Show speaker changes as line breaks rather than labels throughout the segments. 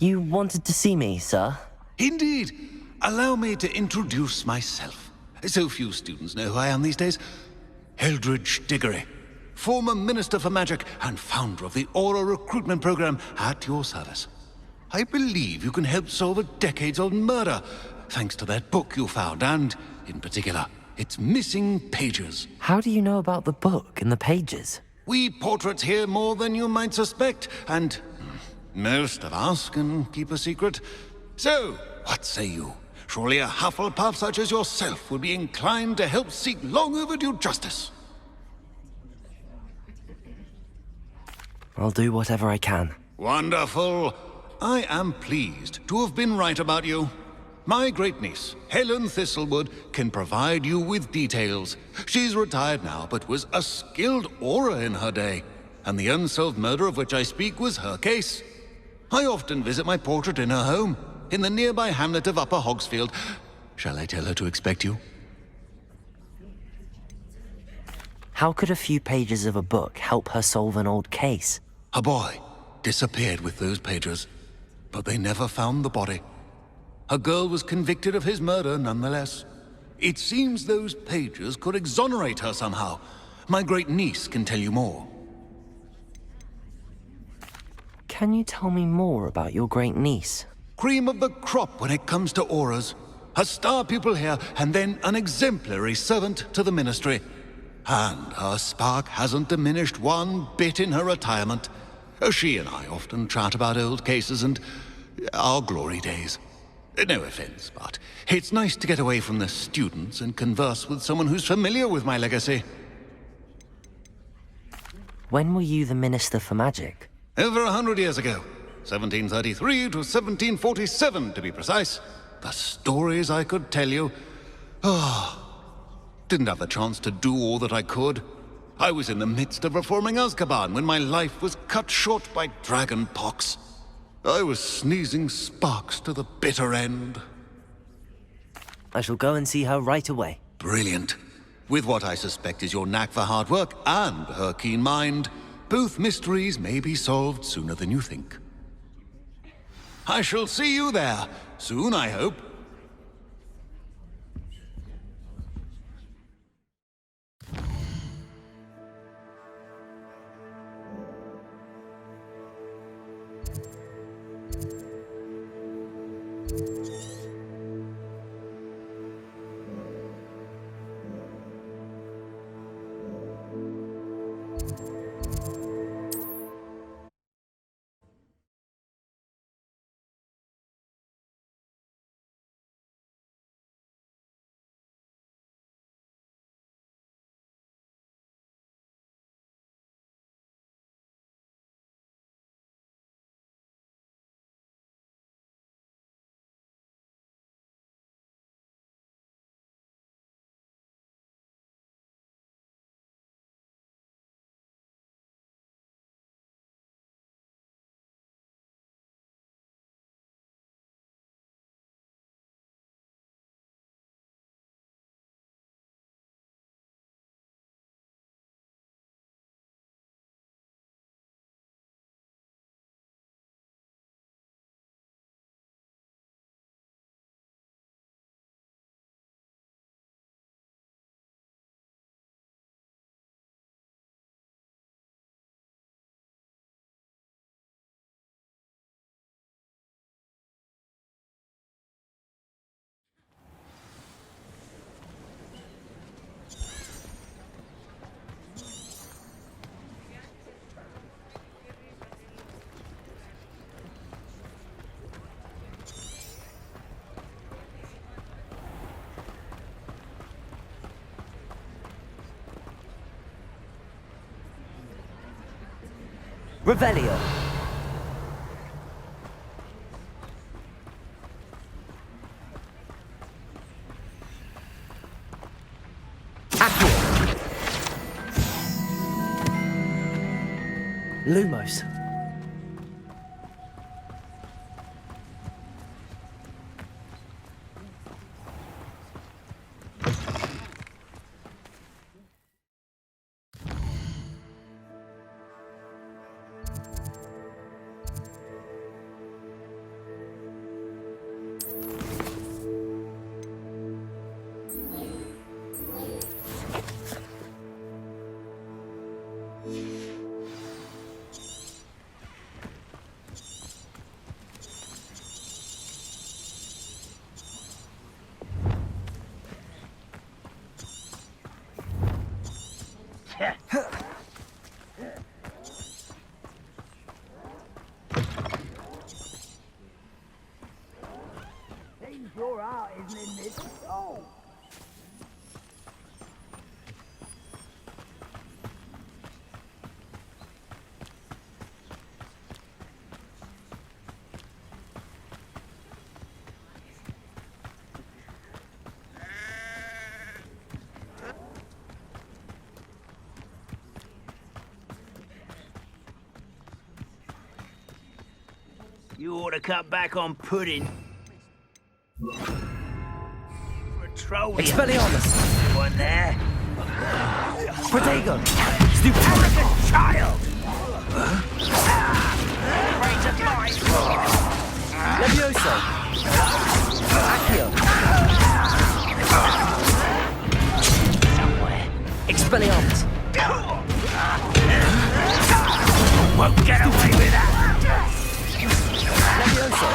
You wanted to see me, sir?
Indeed. Allow me to introduce myself. So few students know who I am these days. Eldridge Diggory, former Minister for Magic and founder of the Aura Recruitment Program, at your service. I believe you can help solve a decades-old murder, thanks to that book you found, and, in particular, its missing pages.
How do you know about the book and the pages?
We portraits hear more than you might suspect, and most of us can keep a secret. So, what say you? Surely a Hufflepuff such as yourself would be inclined to help seek long overdue justice.
I'll do whatever I can.
Wonderful. I am pleased to have been right about you. My great-niece, Helen Thistlewood, can provide you with details. She's retired now, but was a skilled aura in her day, and the unsolved murder of which I speak was her case. I often visit my portrait in her home, in the nearby hamlet of Upper Hogsfield. Shall I tell her to expect you?
How could a few pages of a book help her solve an old case?
A boy disappeared with those pages, but they never found the body. A girl was convicted of his murder nonetheless. It seems those pages could exonerate her somehow. My great-niece can tell you more.
Can you tell me more about your great-niece?
Cream of the crop when it comes to auras. A star pupil here, and then an exemplary servant to the ministry. And her spark hasn't diminished one bit in her retirement. She and I often chat about old cases and our glory days. No offense, but it's nice to get away from the students and converse with someone who's familiar with my legacy.
When were you the Minister for Magic?
Over 100 years ago. 1733 to 1747, to be precise. The stories I could tell you. Didn't have the chance to do all that I could. I was in the midst of reforming Azkaban when my life was cut short by dragon pox. I was sneezing sparks to the bitter end.
I shall go and see her right away.
Brilliant. With what I suspect is your knack for hard work and her keen mind, both mysteries may be solved sooner than you think. I shall see you there, soon I hope.
Revelio. Accio. Lumos.
You ought to cut back on pudding.
Expelliarmus!
One there.
Protego! Stupid!
Child!
Levioso! Accio!
Somewhere.
Expelliarmus!
Won't get away with that!
Levioso!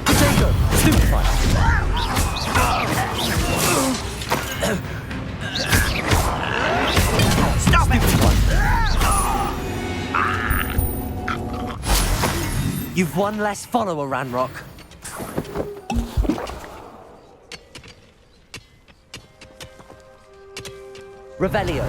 Protego! Stupefy!
Stop it!
You've one less follower, Ranrock. Revelio.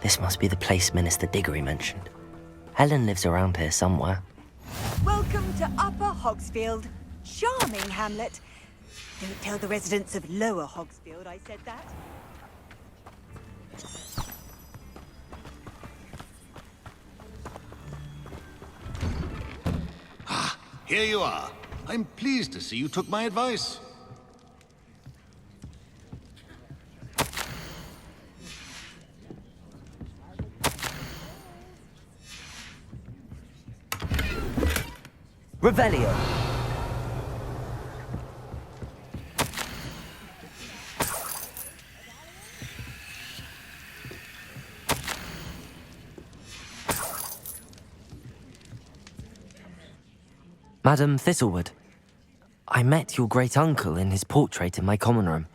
This must be the place Minister Diggory mentioned. Helen lives around here somewhere.
Welcome to Upper Hogsfield. Charming hamlet. Don't tell the residents of Lower Hogsfield I said that.
Here you are. I'm pleased to see you took my advice.
Revelio. Madam Thistlewood, I met your great-uncle in his portrait in my common room.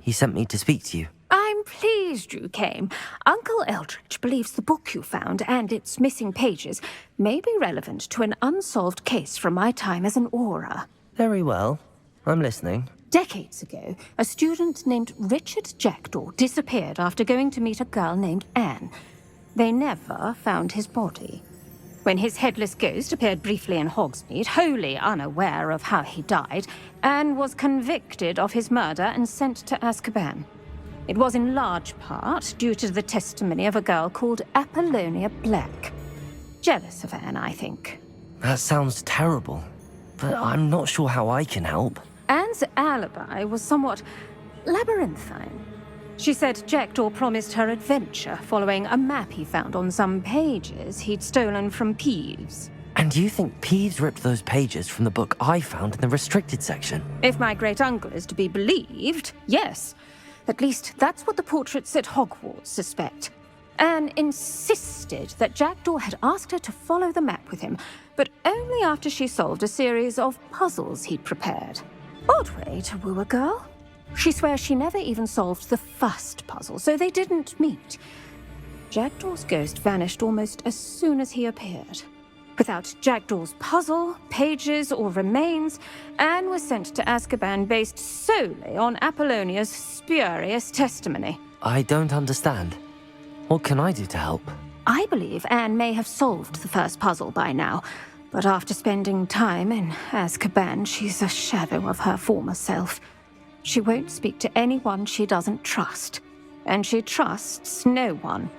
He sent me to speak to you.
I'm pleased you came. Uncle Eldridge believes the book you found and its missing pages may be relevant to an unsolved case from my time as an aura.
Very well. I'm listening.
Decades ago, a student named Richard Jackdaw disappeared after going to meet a girl named Anne. They never found his body. When his headless ghost appeared briefly in Hogsmeade, wholly unaware of how he died, Anne was convicted of his murder and sent to Azkaban. It was in large part due to the testimony of a girl called Apollonia Black. Jealous of Anne, I think.
That sounds terrible, but I'm not sure how I can help.
Anne's alibi was somewhat labyrinthine. She said Jackdaw promised her adventure following a map he found on some pages he'd stolen from Peeves.
And you think Peeves ripped those pages from the book I found in the restricted section?
If my great-uncle is to be believed, yes. At least that's what the portraits at Hogwarts suspect. Anne insisted that Jackdaw had asked her to follow the map with him, but only after she solved a series of puzzles he'd prepared. Odd way to woo a girl. She swears she never even solved the first puzzle, so they didn't meet. Jackdaw's ghost vanished almost as soon as he appeared. Without Jackdaw's puzzle, pages, or remains, Anne was sent to Azkaban based solely on Apollonia's spurious testimony.
I don't understand. What can I do to help?
I believe Anne may have solved the first puzzle by now, but after spending time in Azkaban, she's a shadow of her former self. She won't speak to anyone she doesn't trust, and she trusts no one.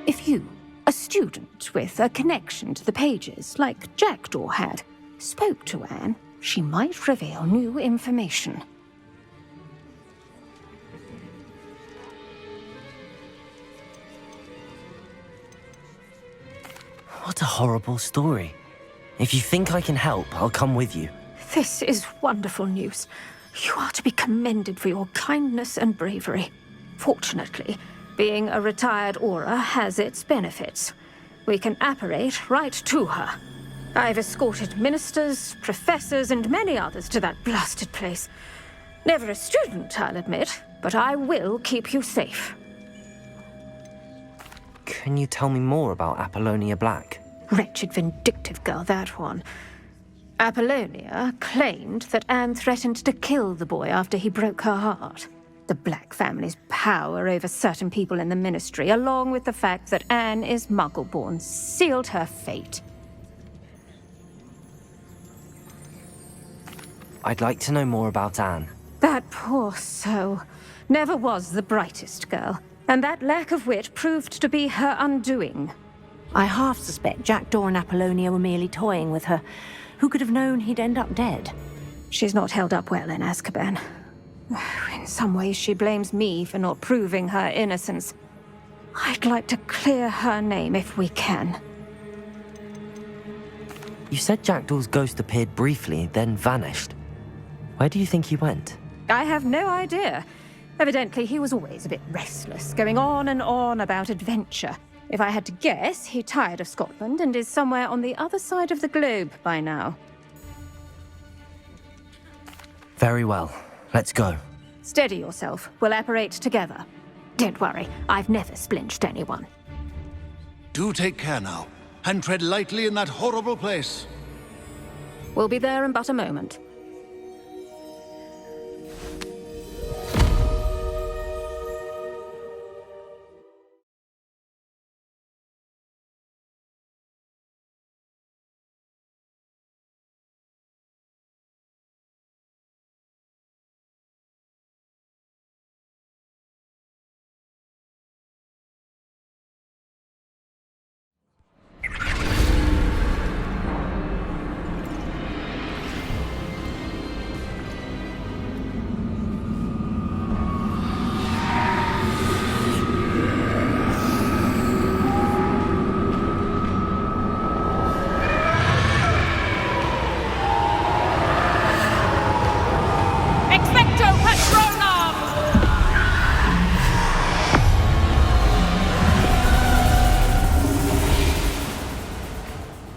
If you, a student with a connection to the pages, like Jackdaw had, spoke to Anne, she might reveal new information.
What a horrible story. If you think I can help, I'll come with you.
This is wonderful news. You are to be commended for your kindness and bravery. Fortunately, being a retired aura has its benefits. We can apparate right to her. I've escorted ministers, professors, and many others to that blasted place. Never a student, I'll admit, but I will keep you safe.
Can you tell me more about Apollonia Black?
Wretched, vindictive girl, that one. Apollonia claimed that Anne threatened to kill the boy after he broke her heart. The Black family's power over certain people in the Ministry, along with the fact that Anne is Muggle-born, sealed her fate.
I'd like to know more about Anne.
That poor soul never was the brightest girl, and that lack of wit proved to be her undoing.
I half suspect Jackdaw and Apollonia were merely toying with her. Who could have known he'd end up dead?
She's not held up well in Azkaban. In some ways, she blames me for not proving her innocence. I'd like to clear her name if we can.
You said Jackdaw's ghost appeared briefly, then vanished. Where do you think he went?
I have no idea. Evidently, he was always a bit restless, going on and on about adventure. If I had to guess, he tired of Scotland and is somewhere on the other side of the globe by now.
Very well. Let's go.
Steady yourself. We'll apparate together. Don't worry, I've never splinched anyone.
Do take care now, and tread lightly in that horrible place.
We'll be there in but a moment.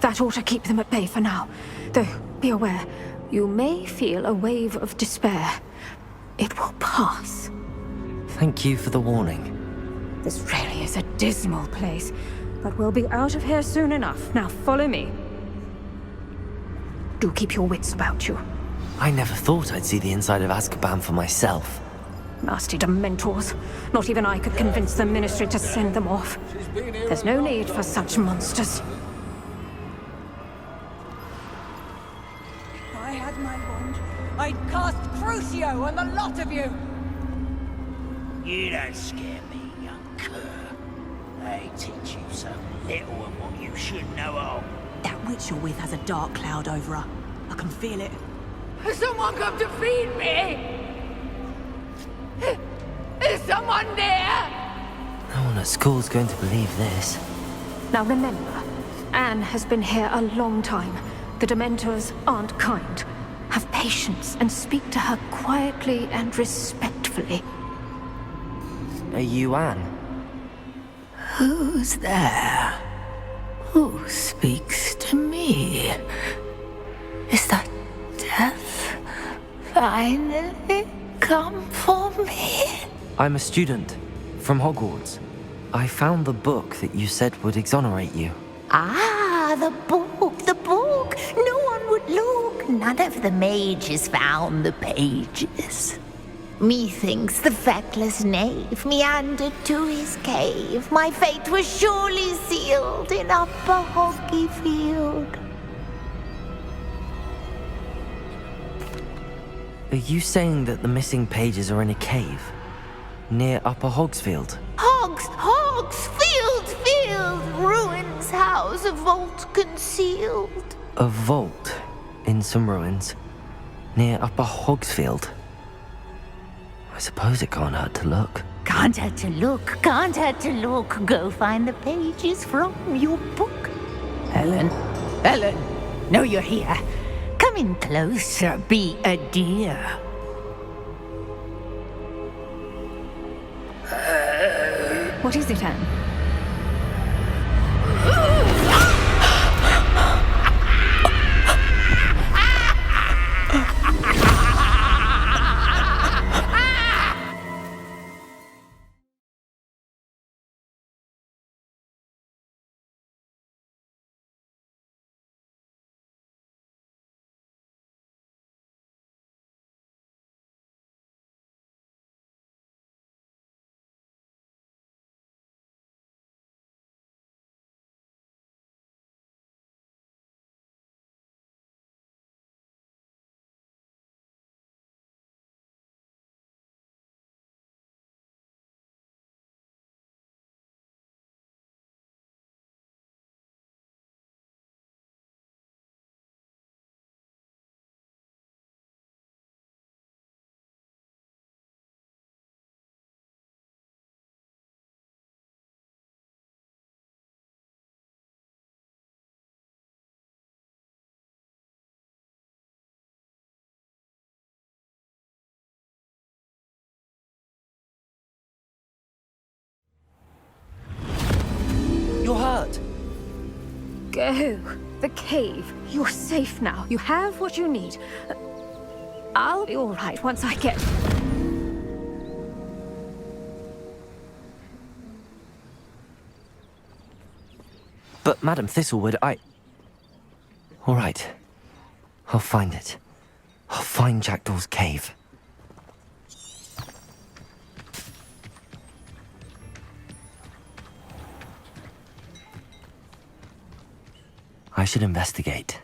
That ought to keep them at bay for now. Though, be aware, you may feel a wave of despair. It will pass.
Thank you for the warning.
This really is a dismal place, but we'll be out of here soon enough. Now follow me. Do keep your wits about you.
I never thought I'd see the inside of Azkaban for myself.
Nasty Dementors. Not even I could convince the Ministry to send them off. There's no need for such monsters.
If I had my wand, I'd cast Crucio on the lot of you!
You don't scare me, young cur. They teach you so little of what you should know of.
That witch you're with has a dark cloud over her. I can feel it.
Has someone come to feed me? Is someone there?
No one at school's going to believe this.
Now remember, Anne has been here a long time. The Dementors aren't kind. Have patience and speak to her quietly and respectfully.
Are you Anne?
Who's there? Who speaks to me? Is that death finally come for me?
I'm a student from Hogwarts. I found the book that you said would exonerate you.
Ah, the book, the book. No one would look. None of the mages found the pages. Methinks the feckless knave meandered to his cave. My fate was surely sealed in Upper Hoggyfield.
Are you saying that the missing pages are in a cave? Near Upper Hogsfield?
Field, ruins house, a vault concealed.
A vault in some ruins near Upper Hogsfield. I suppose it can't hurt to look.
Can't hurt to look, can't hurt to look. Go find the pages from your book. Ellen, know you're here. Come in closer, be a dear.
What is it, Anne? go. The cave. You're safe now. You have what you need. I'll be all right once I get...
But, Madam Thistlewood, All right. I'll find it. I'll find Jackdaw's cave. I should investigate.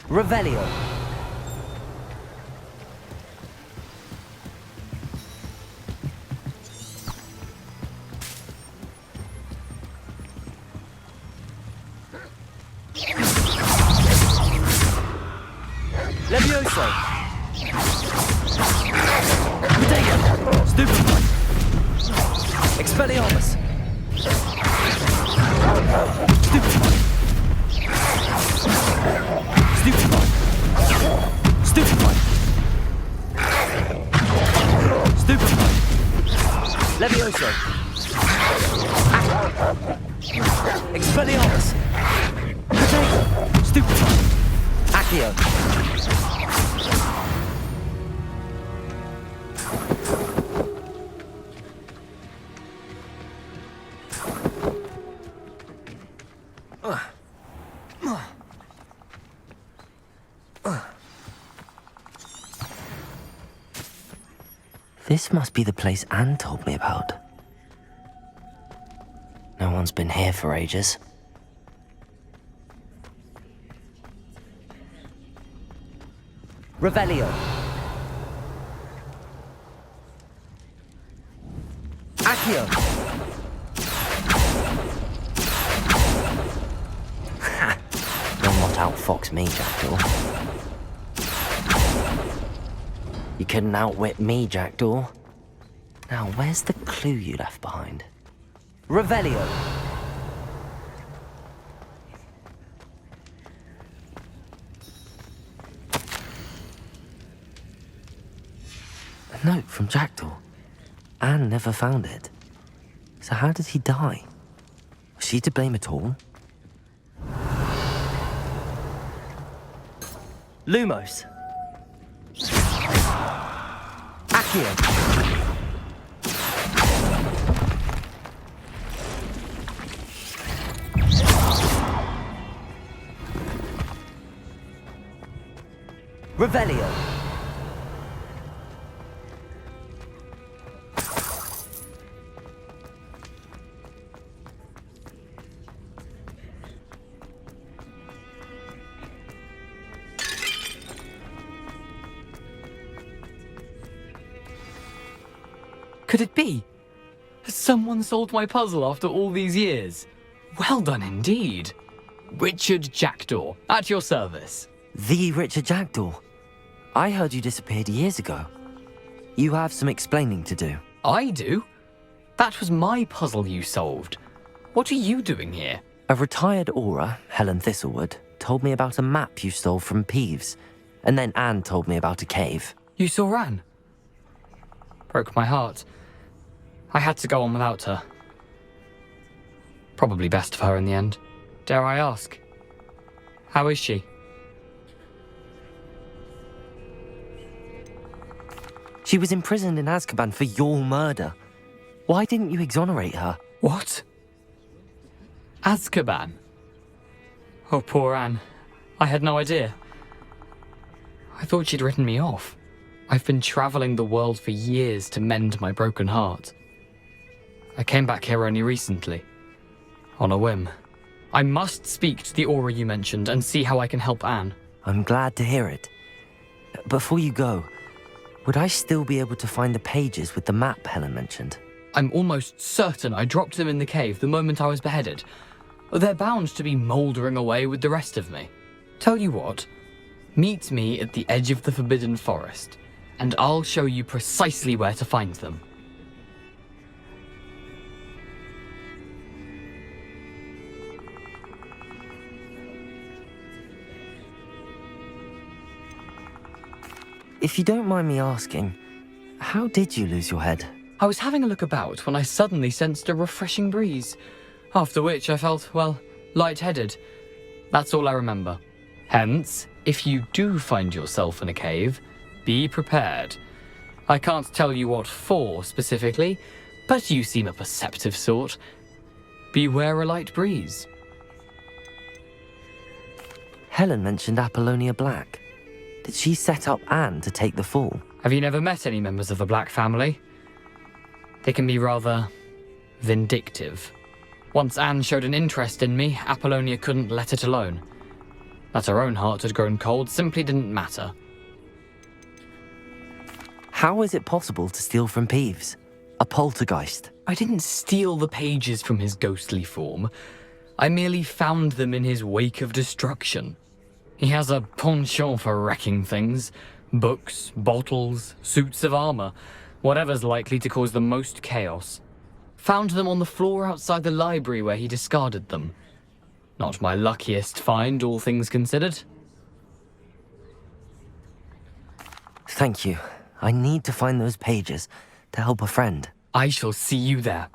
Revelio. Levioso. Medea. Stupefy. Expelliarmus. Stupefy. Stupefy. Stupefy. Stupefy. Levioso. Expelliarmus. Potato. Stupefy. Accio. This must be the place Anne told me about. No one's been here for ages. Revelio. Accio. Ha! You'll not outfox me, Jackdaw. You couldn't outwit me, Jackdaw. Now, where's the clue you left behind? Revelio. A note from Jackdaw. Anne never found it. So how did he die? Was she to blame at all? Lumos. Accio. Revelio.
Could it be? Has someone solved my puzzle after all these years? Well done indeed. Richard Jackdaw, at your service.
The Richard Jackdaw. I heard you disappeared years ago. You have some explaining to do.
I do? That was my puzzle you solved. What are you doing here?
A retired Aura, Helen Thistlewood, told me about a map you stole from Peeves, and then Anne told me about a cave.
You saw Anne? Broke my heart. I had to go on without her. Probably best for her in the end. Dare I ask? How is she?
She was imprisoned in Azkaban for your murder. Why didn't you exonerate her?
What? Azkaban? Oh, poor Anne. I had no idea. I thought she'd written me off. I've been traveling the world for years to mend my broken heart. I came back here only recently. On a whim. I must speak to the Aura you mentioned and see how I can help Anne.
I'm glad to hear it. Before you go, would I still be able to find the pages with the map Helen mentioned?
I'm almost certain I dropped them in the cave the moment I was beheaded. They're bound to be mouldering away with the rest of me. Tell you what, meet me at the edge of the Forbidden Forest, and I'll show you precisely where to find them.
If you don't mind me asking, how did you lose your head?
I was having a look about when I suddenly sensed a refreshing breeze, after which I felt, well, lightheaded. That's all I remember. Hence, if you do find yourself in a cave, be prepared. I can't tell you what for specifically, but you seem a perceptive sort. Beware a light breeze.
Helen mentioned Apollonia Black. Did she set up Anne to take the fall?
Have you never met any members of the Black family? They can be rather vindictive. Once Anne showed an interest in me, Apollonia couldn't let it alone. That her own heart had grown cold simply didn't matter.
How is it possible to steal from Peeves? A poltergeist?
I didn't steal the pages from his ghostly form. I merely found them in his wake of destruction. He has a penchant for wrecking things. Books, bottles, suits of armor, whatever's likely to cause the most chaos. Found them on the floor outside the library where he discarded them. Not my luckiest find, all things considered.
Thank you. I need to find those pages to help a friend.
I shall see you there.